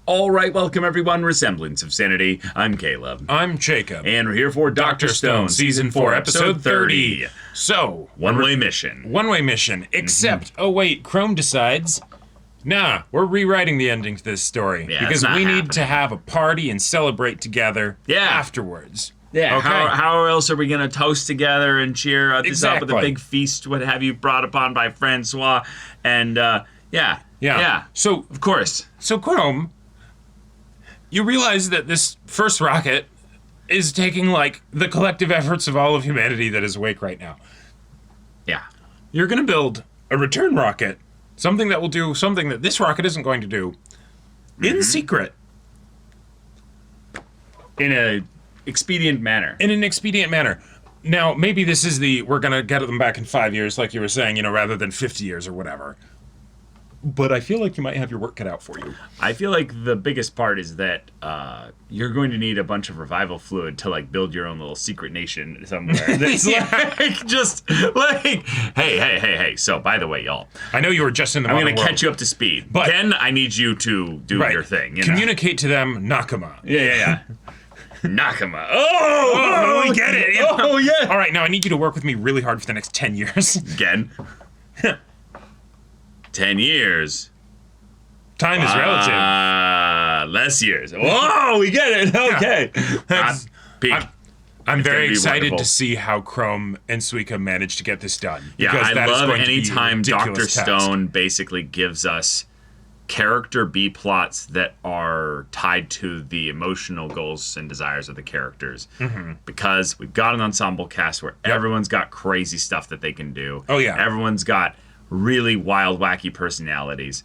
All right, welcome everyone. Semblance of Sanity. I'm Caleb. I'm Jacob. And we're here for Dr. Stone, Season 4, Episode 30. So, One-way mission. One-way mission. Except, oh wait, Chrome decides, nah, we're rewriting the ending to this story. Yeah, because it's not we need happening. to have a party and celebrate together afterwards. Yeah, okay. how else are we going to toast together and cheer this up with a big feast, what have you, brought upon by Francois? And, yeah. So, of course. So, Chrome, you realize that this first rocket is taking, like, the collective efforts of all of humanity that is awake right now. Yeah. You're going to build a return rocket, something that will do something that this rocket isn't going to do, in secret. In an expedient manner. In an expedient manner. Now, maybe this is we're going to get them back in 5 years, like you were saying, rather than 50 years or whatever. But I feel like you might have your work cut out for you. I feel like the biggest part is that you're going to need a bunch of revival fluid to, like, build your own little secret nation somewhere. That's hey. So, by the way, y'all. I know you were just in the I'm going to catch you up to speed. But Ken, I need you to do your thing. Communicate to them, Nakama. Yeah. Nakama. Oh, we get it. Oh, yeah. All right, now I need you to work with me really hard for the next 10 years. Again. 10 years. Time is relative. Less years. Whoa, we get it. Okay. I'm very excited to see how Chrome and Suika manage to get this done. Yeah, I love anytime Dr. Stone basically gives us character B plots that are tied to the emotional goals and desires of the characters. Because we've got an ensemble cast where everyone's got crazy stuff that they can do. Oh, yeah. Everyone's got really wild, wacky personalities.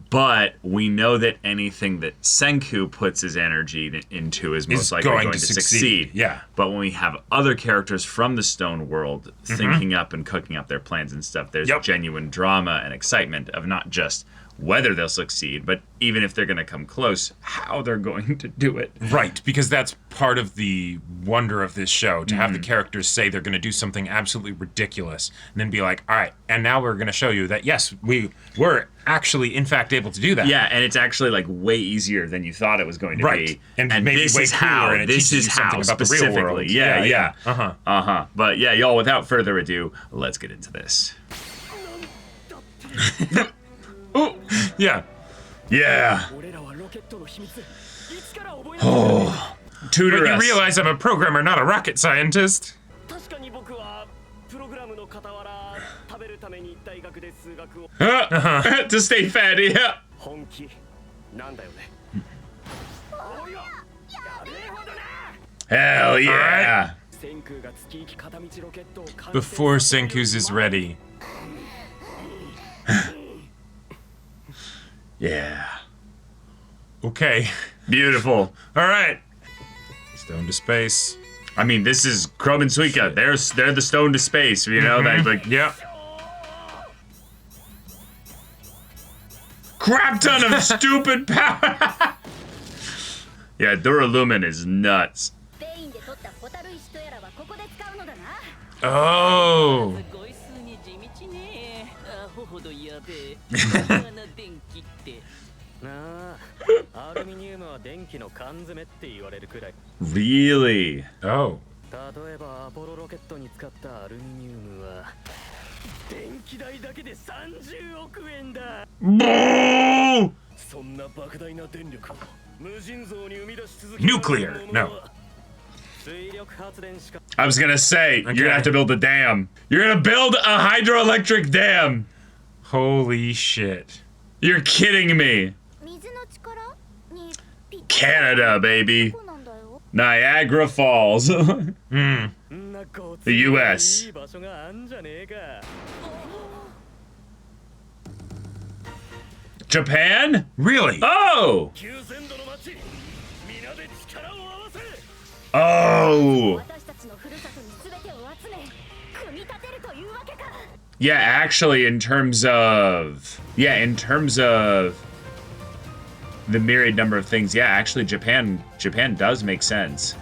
But we know that anything that Senku puts his energy into is most likely going to succeed. Yeah. But when we have other characters from the Stone world thinking up and cooking up their plans and stuff, there's genuine drama and excitement of not just whether they'll succeed, but even if they're going to come close, how they're going to do it. Right, because that's part of the wonder of this show, to have the characters say they're going to do something absolutely ridiculous, and then be like, all right, and now we're going to show you that, yes, we were actually, in fact, able to do that. Yeah, and it's actually, like, way easier than you thought it was going to be. And maybe this way is cooler, how, and it teaches you something about the real world. Yeah. But, yeah, y'all, without further ado, let's get into this. Oh, yeah. Oh, tutor but you us. realize I'm a programmer, not a rocket scientist. To stay fed, yeah. Hell yeah. Before Senku's is ready. Yeah. Okay. Beautiful. All right. Stone to space. I mean, this is Chrome and Suika. They're the stone to space, you know? Yeah. Crap ton of stupid power. Yeah, Duralumin is nuts. Oh. Really? Oh. Nuclear. No. I was gonna say, you're gonna have to build a dam. You're gonna build a hydroelectric dam. Holy shit. You're kidding me. Canada, baby. Niagara Falls. The U.S. Japan? Really? Oh! Oh! Yeah, actually, in terms of the myriad number of things, yeah, actually, Japan does make sense.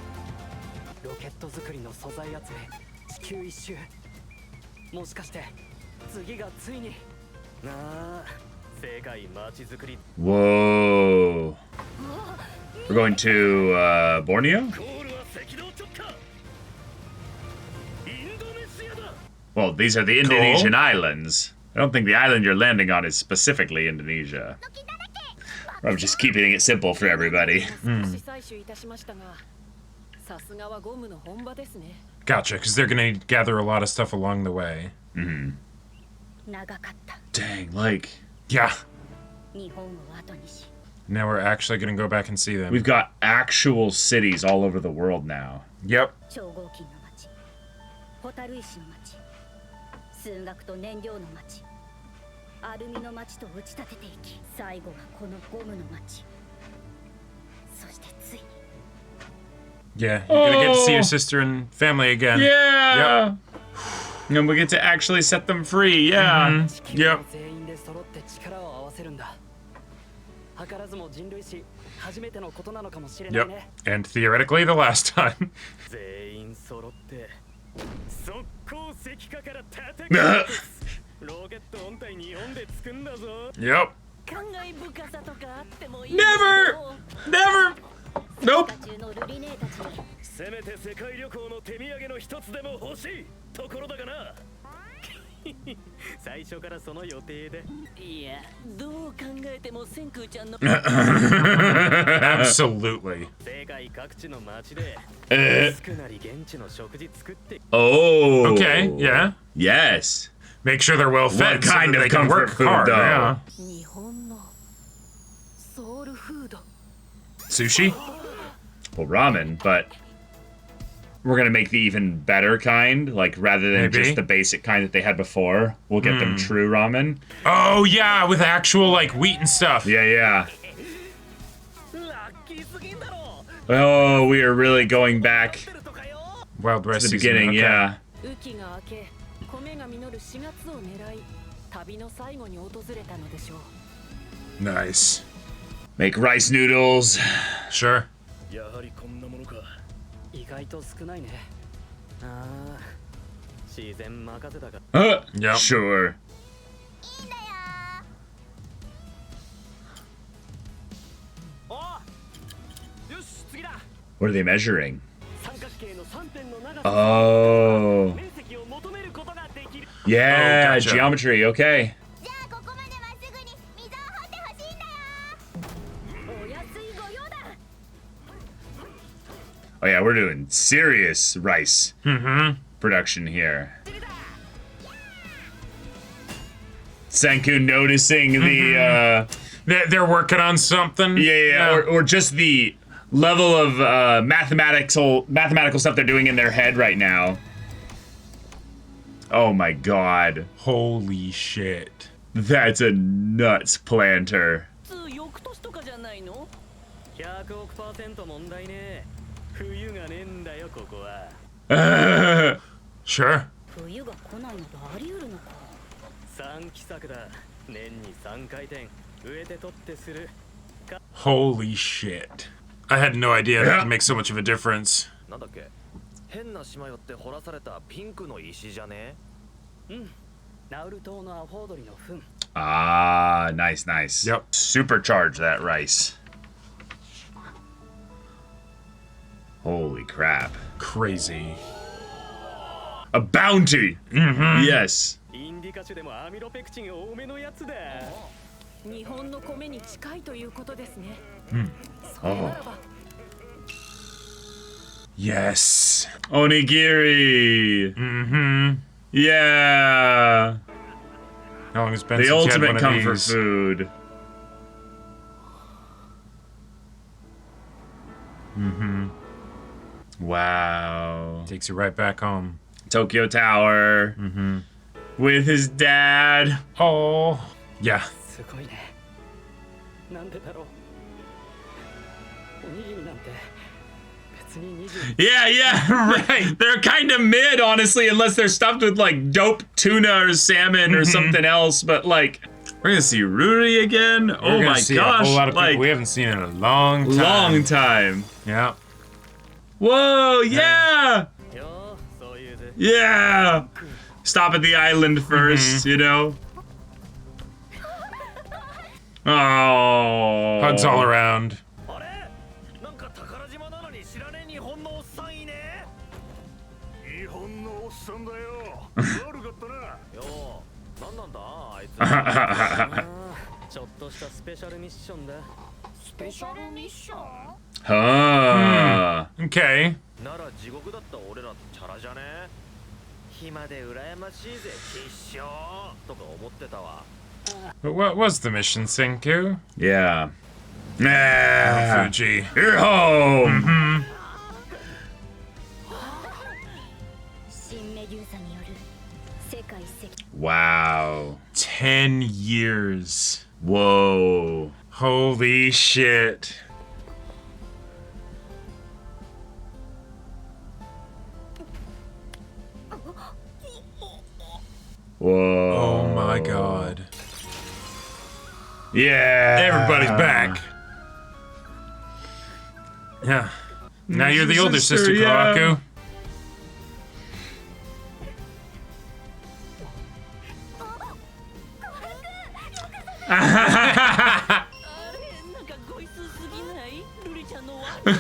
もしかして次がついになあ世界街づくり Whoa. We're going to Borneo? Well, these are the Indonesian islands. I don't think the island you're landing on is specifically Indonesia. I'm just keeping it simple for everybody. Gotcha, because they're gonna gather a lot of stuff along the way. Dang, like... Yeah. Now we're actually gonna go back and see them. We've got actual cities all over the world now. Yep. 数学と燃料の町アルミの町と打ち立てていき最後はこのゴムの町そしてついに Yeah, you're gonna get to see your sister and family again. Yeah! Yep. And we get to actually set them free, yeah. Yep. Yep. And theoretically, the last time. Yep. Never! Never! Nope. Absolutely. Oh. Okay, yeah. Yes. Make sure they're well fed. What kind so of they can comfort work food, hard. though? Yeah. Sushi? Well, ramen, but we're gonna make the even better kind, like rather than Maybe. just the basic kind that they had before. We'll get them true ramen. Oh yeah, with actual like wheat and stuff. Yeah, yeah. Oh, we are really going back to Wild West the season, beginning, okay. yeah. Nice. Make rice noodles. Sure. Yep. Sure. What are they measuring? Oh. Yeah, Oh, gotcha. geometry, okay. Oh yeah, we're doing serious rice production here. Senku noticing the They're working on something. yeah. Or just the level of mathematical stuff they're doing in their head right now. Oh my god. Holy shit. That's a nuts planter. Sure. Holy shit. I had no idea that could make so much of a difference. なんだっけ変な島寄って掘らされたピンクの石じゃねナウル島のアホウドリの糞 Ah, nice, nice. Yep. Supercharge that rice. Holy crap. Crazy. A bounty! Yes. インディカ種でもアミロペクチン多めのやつだ日本の米に近いということですね。それならば Yes. Onigiri! Yeah! How long has it been The since you had ultimate one of comfort these? food. Wow. Takes you right back home. Tokyo Tower. With his dad. Oh. Yeah. すごいねなんでだろうおにぎりなんて別に20 Yeah, yeah, right. They're kind of mid, honestly, unless they're stuffed with like dope tuna or salmon or something else. But like, we're gonna see Ruri again. We're Oh gonna my see a gosh! whole lot of people Like, we haven't seen in a long time. long time. Yeah. Whoa! Yeah, よそういうぜ yeah. Stop at the island first, you know. Oh. Hugs all around. あれなん知らねえ日本のおっさんいね日本のおっさんだよ。悪かったな。ようなんなんだあいつちょっとしたスペシャルミッションだ。スペシャルミッション Huh. Okay. なら地獄だった俺らとチャラじゃね暇で羨ましいぜ必勝とか思ってたわ But what was the mission, Senku? Yeah. Nah. Fuji. You're home. 新メデューサによる世界石 Wow. 10 years. Whoa. Holy shit. Whoa. Oh my god. Yeah. Everybody's back. Yeah. Now you're the older sister, yeah. Kawaku. あれなんかごいすすぎない？ルリちゃんのワン。何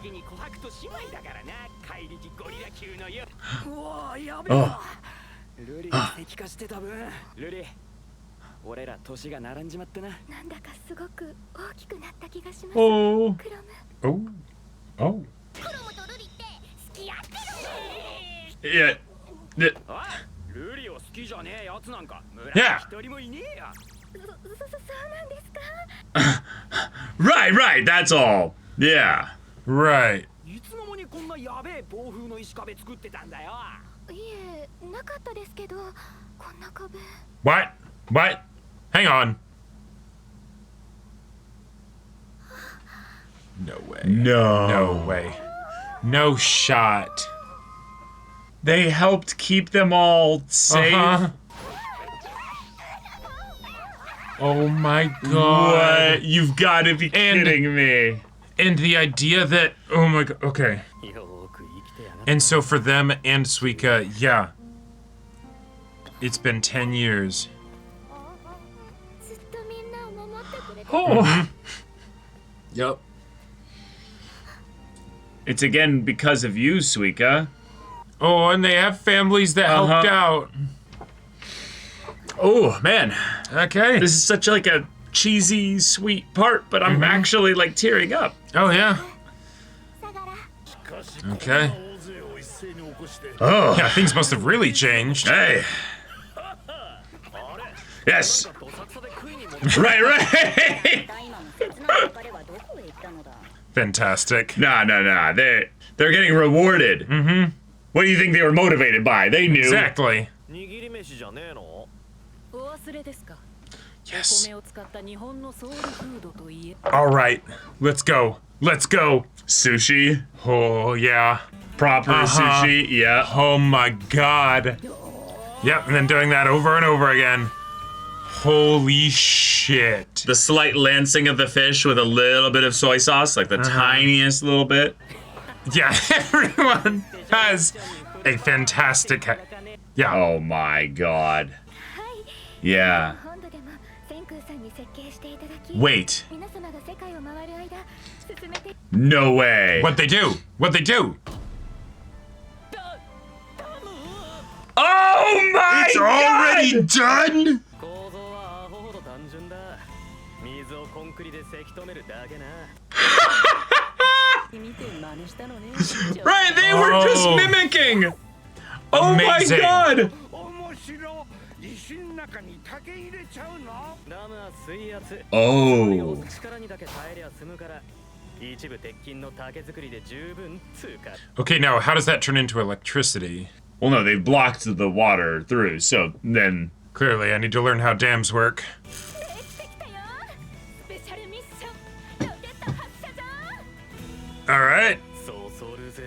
気に琥珀と姉妹だからな。怪力ゴリラ級のよ。うわやべえな。ルリが石化してた分。ルリ。俺ら年が並んじまってな。なんだかすごく大きくなった気がします。 Oh. クロム Oh. Oh. クロムとルリって付き合ってる Yeah. Yeah. おいルリを好きじゃねえやつなんか村 Yeah. に一人もいねえや。そうなんですか Right, right. That's all. Yeah. Right. いつの間にこんなやべえ暴風の石壁作ってたんだよ。いえなかったですけどこんな壁 What? What? Hang on. No way. No. No way. No shot. They helped keep them all safe. Uh-huh. Oh my god. What? You've got to be kidding me. And the idea that, oh my god, okay. よく生きてやがった。 And so for them and Suika, yeah. It's been 10 years. ずっとみんなを守ってくれて Oh. Yep. It's again because of you, Suika. Oh, and they have families that helped out. Oh, man. Okay. This is such like a cheesy, sweet part, but I'm actually like tearing up. Oh, yeah. さがら Okay. 大勢を一斉に起こして Oh. Yeah, things must have really changed. Hey. Yes. どさくさで食いに戻 Right, right. 大魔の切ない別れはどこへ行ったのだ Fantastic. Nah. They're getting rewarded. Mm-hmm. What do you think they were motivated by? They knew. Exactly. 握り飯じゃねえのお忘れですか。 Yes. 米を使った日本のソウルフードといえ。 All right. Let's go. Let's go. Sushi. Oh, yeah. Proper sushi. Yeah. Oh my god. Yep, and then doing that over and over again. Holy shit. The slight lancing of the fish with a little bit of soy sauce, like the tiniest little bit. Yeah, everyone has a fantastic. Yeah. Oh my god. はい Yeah. 本土でも千空さんに設計していただき Wait. 皆様が世界を回る間進めて No way. What they do? What they do? Oh my It's god! already done? 構造はアホほど単純だ。水をコンクリでせき止めるだけな。見て真似したのね。 Right, they were just Oh. mimicking. Oh my Amazing. god. 面白い石の中に竹入れちゃうのダムは水圧。 Oh. 力にだけ耐えりゃ済むから。一部鉄筋の竹作りで十分通過。 Okay, now how does that turn into electricity? Well, no, they've blocked the water through, so then. Clearly, I need to learn how dams work. できてきたよスペシャルミッションロケット発射じゃ All right. そうそるぜ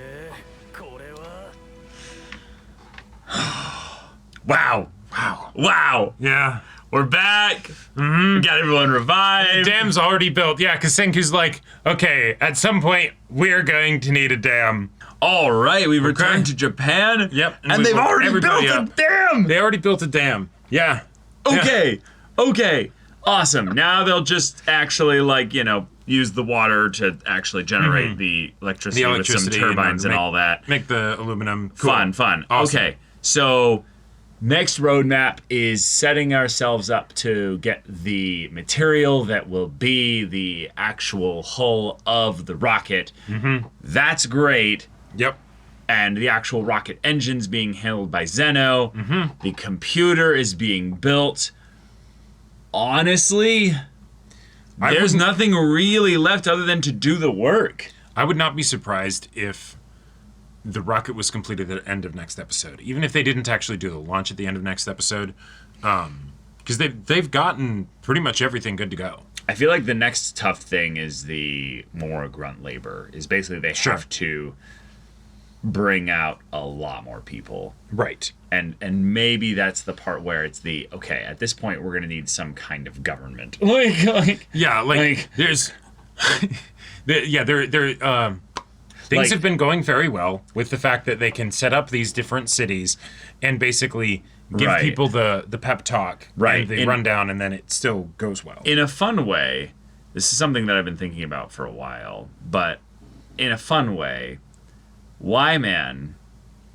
これは Wow. Wow. Wow. Yeah. We're back. We got everyone revived. Dam's already built. Yeah, because Senku's like, okay, at some point, we're going to need a dam. All right, we returned to Japan. Yep, and And we they've woke already built everybody a up. dam. They already built a dam. Yeah. Okay. Okay. Awesome. Now they'll just actually, like, use the water to actually generate the electricity with some turbines and all that. Make the aluminum cool. Fun. Awesome. Okay, so next roadmap is setting ourselves up to get the material that will be the actual hull of the rocket. That's great. Yep. And the actual rocket engine's being handled by Zeno. The computer is being built. Honestly, there's nothing really left other than to do the work. I would not be surprised if the rocket was completed at the end of next episode, even if they didn't actually do the launch at the end of next episode, because they've gotten pretty much everything good to go. I feel like the next tough thing is the more grunt labor. Is basically they have to bring out a lot more people. Right. And maybe that's the part where it's okay, at this point we're gonna need some kind of government. Like there's things have been going very well with the fact that they can set up these different cities and basically give people the pep talk and the rundown, and then it still goes well. In a fun way, this is something that I've been thinking about for a while, but in a fun way, Y-Man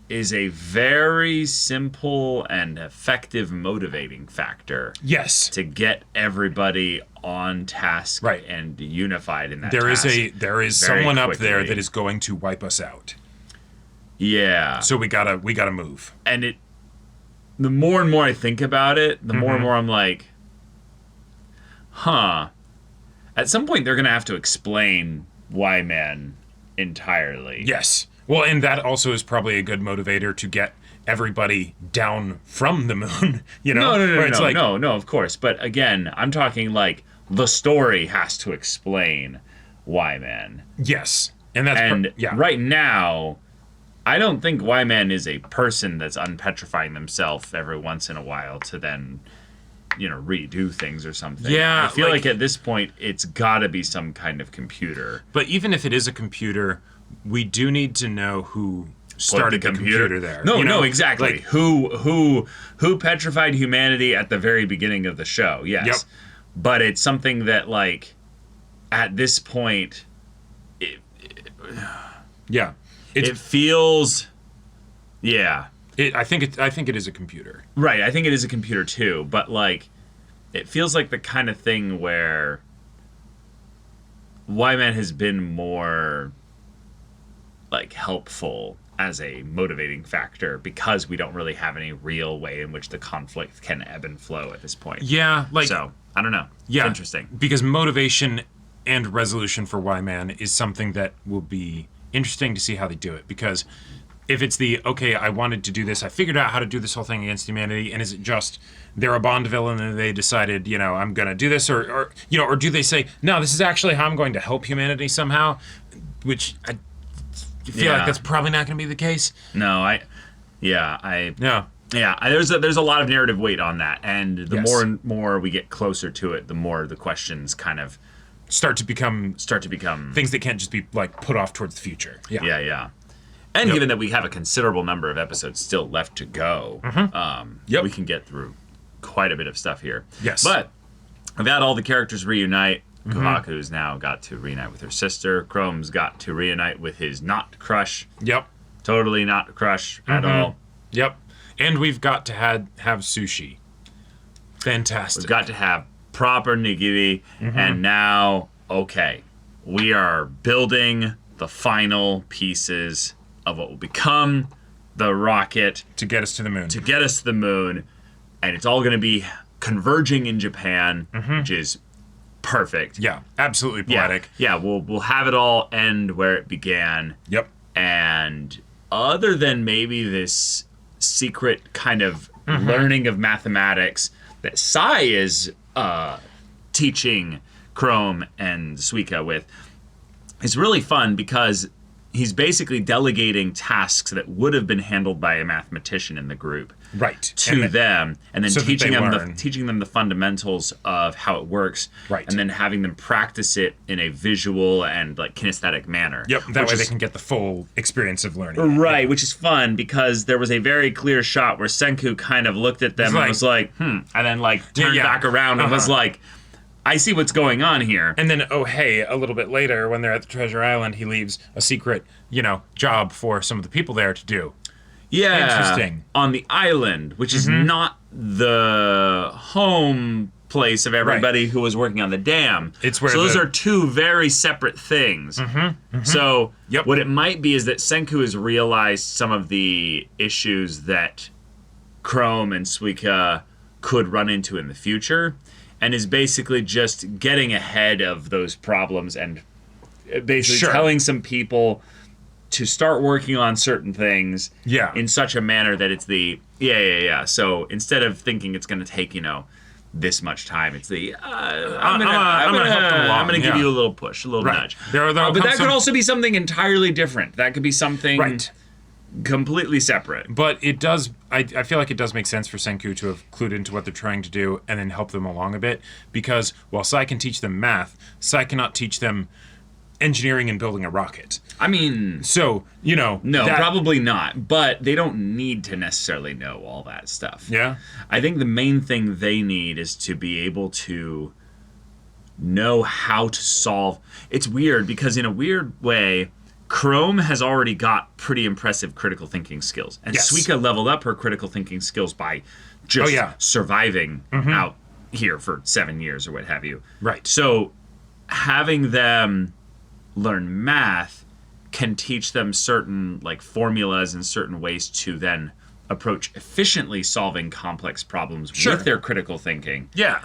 is a very simple and effective motivating factor. Yes. To get everybody on task and unified in that there task. There is someone up there that is going to wipe us out. Yeah. So we gotta move. And the more and more I think about it, the more and more I'm like, at some point they're gonna have to explain Y-Man entirely. Yes. Well, and that also is probably a good motivator to get everybody down from the moon, No, of course. But again, I'm talking like the story has to explain Y-Man. Yes. And that's right now, I don't think Y-Man is a person that's unpetrifying themselves every once in a while to then, redo things or something. Yeah. I feel like at this point, it's got to be some kind of computer. But even if it is a computer, we do need to know who started the computer there. No, exactly. Like, who petrified humanity at the very beginning of the show? Yes. Yep. But it's something that, like, at this point, it feels, I think it is a computer. Right. I think it is a computer too. But like, it feels like the kind of thing where Y-Man has been more like helpful as a motivating factor because we don't really have any real way in which the conflict can ebb and flow at this point. Yeah, so I don't know. Yeah, it's interesting because motivation and resolution for Y-Man is something that will be interesting to see how they do it. Because if it's I wanted to do this, I figured out how to do this whole thing against humanity, and is it just they're a Bond villain and they decided, I'm gonna do this, or do they say, no, this is actually how I'm going to help humanity somehow, which I feel like that's probably not going to be the case. No, there's a lot of narrative weight on that, and the more and more we get closer to it, the more the questions kind of start to become things that can't just be like put off towards the future. Yeah. And given that we have a considerable number of episodes still left to go, we can get through quite a bit of stuff here. Yes. But we've had all the characters reunite. Kohaku's now got to reunite with her sister. Chrome's got to reunite with his not crush. Yep. Totally not crush at all. Yep. And we've got to have sushi. Fantastic. We've got to have proper nigiri. And now, we are building the final pieces of what will become the rocket. To get us to the moon. And it's all going to be converging in Japan, which is perfect. Yeah, absolutely poetic. Yeah, we'll have it all end where it began. Yep. And other than maybe this secret kind of learning of mathematics that Sai is teaching Chrome and Suika with, is really fun because he's basically delegating tasks that would have been handled by a mathematician in the group to them, and then teaching them the fundamentals of how it works, and then having them practice it in a visual and like kinesthetic manner. Yep, that way they can get the full experience of learning. Right, which is fun because there was a very clear shot where Senku kind of looked at them and was like, and then like turned back around and was like, I see what's going on here. And then, oh, hey, a little bit later, when they're at the Treasure Island, he leaves a secret, job for some of the people there to do. Yeah. Interesting. On the island, which is not the home place of everybody who was working on the dam. It's where those are two very separate things. So what it might be is that Senku has realized some of the issues that Chrome and Suika could run into in the future, and is basically just getting ahead of those problems and basically telling some people to start working on certain things in such a manner that it's the So instead of thinking it's going to take, this much time, it's the I'm gonna give you a little push, a little nudge. But that could also be something entirely different. That could be something completely separate. But it does, I feel like it does make sense for Senku to have clued into what they're trying to do and then help them along a bit, because while Sai can teach them math, Sai cannot teach them engineering and building a rocket. I mean, so, no, probably not, but they don't need to necessarily know all that stuff. Yeah. I think the main thing they need is to be able to know how to solve. It's weird because in a weird way, Chrome has already got pretty impressive critical thinking skills, and Suika leveled up her critical thinking skills by just surviving out here for 7 years or what have you. Right. So having them learn math can teach them certain formulas and certain ways to then approach efficiently solving complex problems with their critical thinking. Yeah.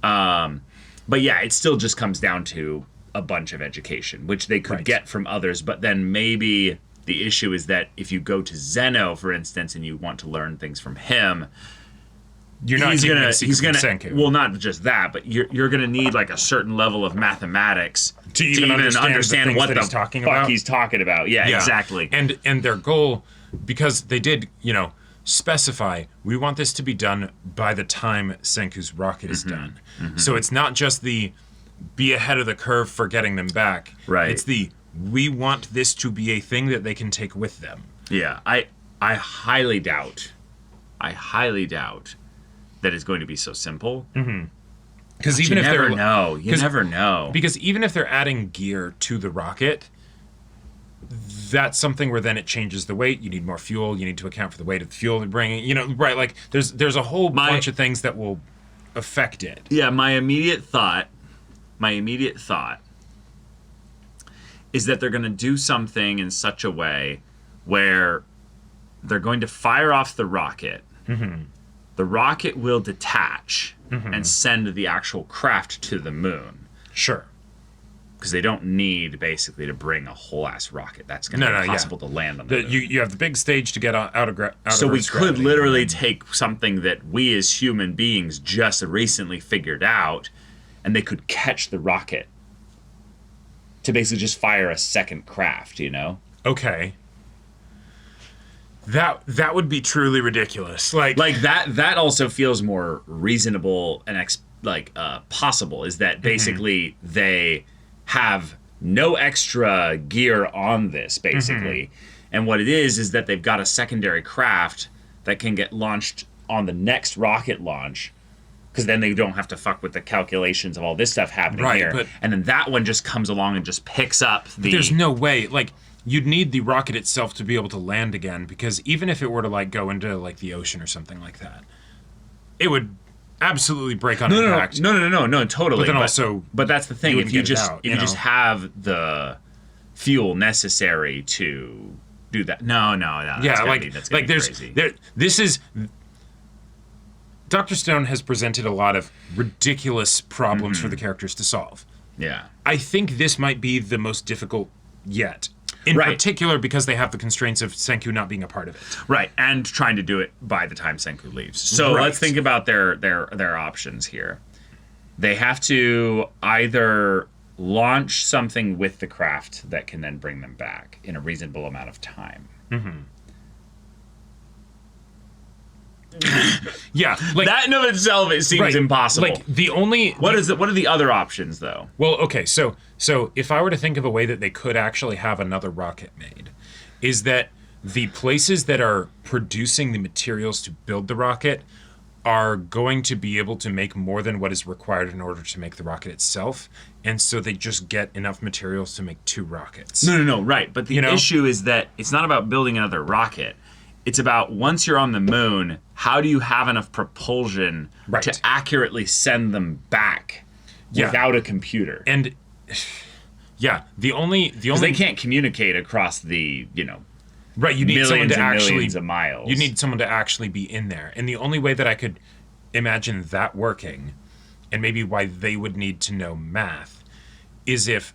But it still just comes down to a bunch of education, which they could get from others. But then maybe the issue is that if you go to Zeno, for instance, and you want to learn things from him, he's gonna Senku. Well, not just that, but you're gonna need a certain level of mathematics to even understand what the he's talking fuck about. He's talking about. Yeah, exactly. And their goal, because they did, specify, we want this to be done by the time Senku's rocket is done. So it's not just the be ahead of the curve for getting them back. Right. It's we want this to be a thing that they can take with them. Yeah, I highly doubt that it's going to be so simple. Because even if you never know. Because even if they're adding gear to the rocket, that's something where then it changes the weight. You need more fuel. You need to account for the weight of the fuel they're bringing. There's a whole bunch of things that will affect it. Yeah, my immediate thought is that they're going to do something in such a way where they're going to fire off the rocket. The rocket will detach and send the actual craft to the moon. Sure. Because they don't need, basically, to bring a whole-ass rocket. That's going to be impossible to land on the moon. You have the big stage to get out of So we could literally take something that we as human beings just recently figured out, and they could catch the rocket to basically just fire a second craft, Okay. That would be truly ridiculous. Like that also feels more reasonable and possible, is that basically they have no extra gear on this, basically. And what it is that they've got a secondary craft that can get launched on the next rocket launch, because then they don't have to fuck with the calculations of all this stuff happening here. And then that one just comes along and just picks up the... There's no way. You'd need the rocket itself to be able to land again, because even if it were to go into the ocean or something like that, it would absolutely break on impact. No, totally. But that's the thing. If you just have the fuel necessary to do that, no. That's gonna be crazy. This is. Dr. Stone has presented a lot of ridiculous problems for the characters to solve. Yeah. I think this might be the most difficult yet. In particular, because they have the constraints of Senku not being a part of it. Right, and trying to do it by the time Senku leaves. So let's think about their options here. They have to either launch something with the craft that can then bring them back in a reasonable amount of time. Yeah, that in of itself, it seems impossible. What are the other options, though? Well, okay, so if I were to think of a way that they could actually have another rocket made, is that the places that are producing the materials to build the rocket are going to be able to make more than what is required in order to make the rocket itself, and so they just get enough materials to make 2 rockets. No, right. But the issue is that it's not about building another rocket. It's about once you're on the moon, how do you have enough propulsion to accurately send them back without a computer? And the only they can't communicate across the, right, you need someone to actually millions of miles. You need someone to actually be in there. And the only way that I could imagine that working, and maybe why they would need to know math, is if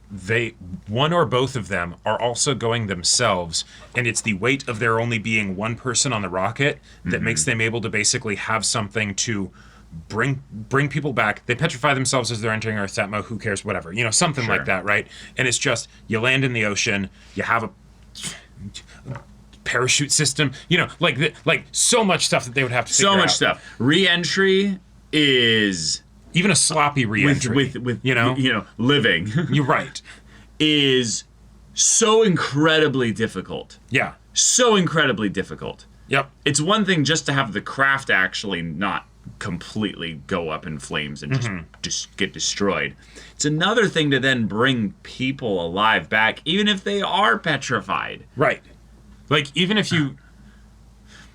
one or both of them are also going themselves, and it's the weight of there only being one person on the rocket that makes them able to basically have something to bring people back. They petrify themselves as they're entering Earth's atmo, who cares, whatever, something like that, right? And it's just, you land in the ocean, you have a parachute system, like so much stuff that they would have to figure out. So much stuff. Re-entry is... Even a sloppy re-entry. With living. You're right. Is so incredibly difficult. Yeah. So incredibly difficult. Yep. It's one thing just to have the craft actually not completely go up in flames and just get destroyed. It's another thing to then bring people alive back, even if they are petrified. Right. Like, even if you...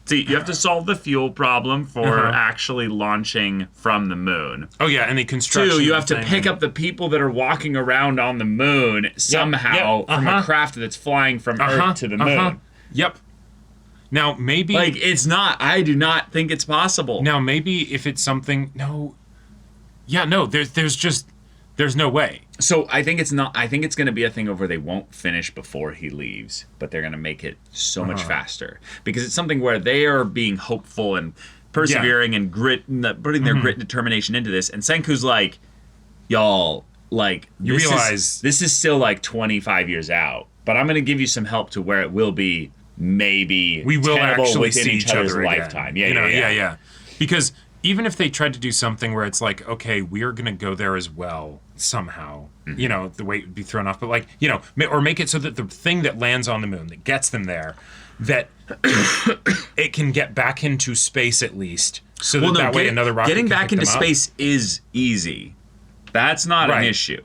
See, you have to solve the fuel problem for actually launching from the moon. Oh, yeah, and the construction. 2, you have to pick up the people that are walking around on the moon somehow from a craft that's flying from Earth to the moon. Yep. Now, maybe... Like, it's not... I do not think it's possible. Now, maybe if it's something... No. Yeah, no, there's just... There's no way. So I think it's not. I think it's going to be a thing of where they won't finish before he leaves, but they're going to make it so much faster because it's something where they are being hopeful and persevering and grit, and putting their grit and determination into this. And Senku's like, y'all, like you realize this is still like 25 years out, but I'm going to give you some help to where it will be maybe we will actually within see each other's other lifetime. Again. Yeah. Because even if they tried to do something where it's like, okay, we're going to go there as well somehow, the weight would be thrown off, but like, or make it so that the thing that lands on the moon, that gets them there, that it can get back into space at least, so that way another rocket getting can back pick into them up. space is easy. That's not an issue.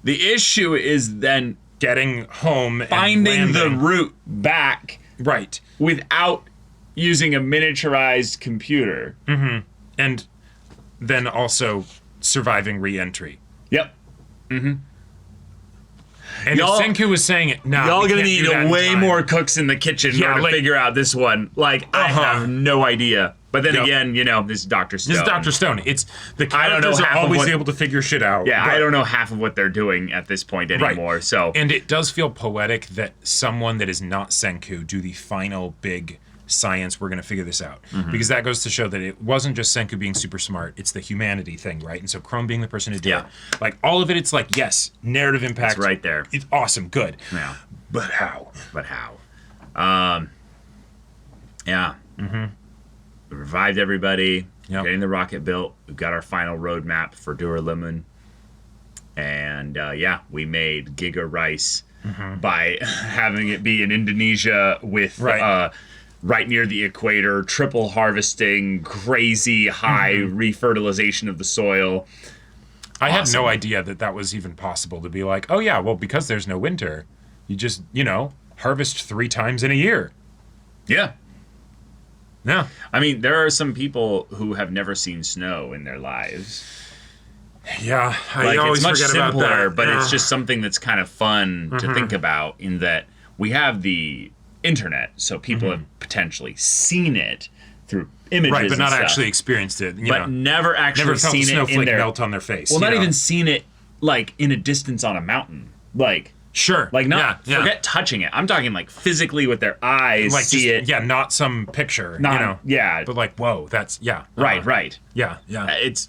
The issue is then getting home, finding and the route back, right, without using a miniaturized computer. And then also surviving re-entry. Yep. And if Senku was saying it, y'all gonna need way more cooks in the kitchen in order to figure out this one. Like, I have no idea. But then again, this is Dr. Stone. This is Dr. Stone. It's the characters are always able to figure shit out. Yeah, I don't know half of what they're doing at this point anymore. Right. So, and it does feel poetic that someone that is not Senku do the final big science, we're going to figure this out. Because that goes to show that it wasn't just Senku being super smart, it's the humanity thing, right? And so Chrome being the person to do it. Like, all of it, it's like, yes, narrative impact. It's right there. It's awesome, good. Yeah. But how? Yeah. We revived everybody, getting the rocket built. We've got our final roadmap for Duralumin. And, we made Giga Rice by having it be in Indonesia with... right near the equator, triple harvesting, crazy high refertilization of the soil. I had no idea that was even possible to be like, oh yeah, well, because there's no winter, you just, harvest 3 times in a year. Yeah. Yeah. I mean, there are some people who have never seen snow in their lives. Yeah, I always it's much forget simpler, about that. But it's just something that's kind of fun to think about in that we have the internet, so people have potentially seen it through images, right, but not stuff, actually experienced it. But never actually felt seen a snowflake it in their melt on their face. Well, not even seen it like in a distance on a mountain, like. Sure. Like, forget touching it. I'm talking like physically with their eyes, like see it. Yeah, not some picture. Yeah. But like, whoa, that's Right. Yeah. It's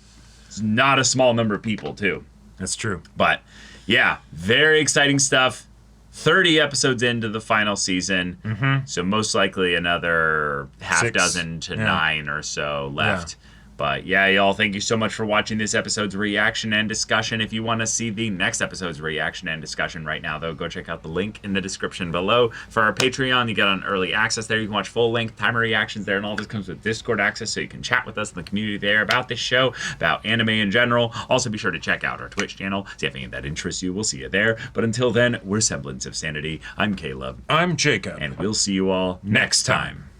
not a small number of people too. That's true. But yeah, very exciting stuff. 30 episodes into the final season, so most likely another half 6, dozen to 9 or so left. But yeah, y'all, thank you so much for watching this episode's reaction and discussion. If you want to see the next episode's reaction and discussion right now, though, go check out the link in the description below. For our Patreon, you get on early access there. You can watch full-length timer reactions there, and all this comes with Discord access, so you can chat with us in the community there about this show, about anime in general. Also, be sure to check out our Twitch channel. See if any of that interests you. We'll see you there. But until then, we're Semblance of Sanity. I'm Caleb. I'm Jacob. And we'll see you all next time.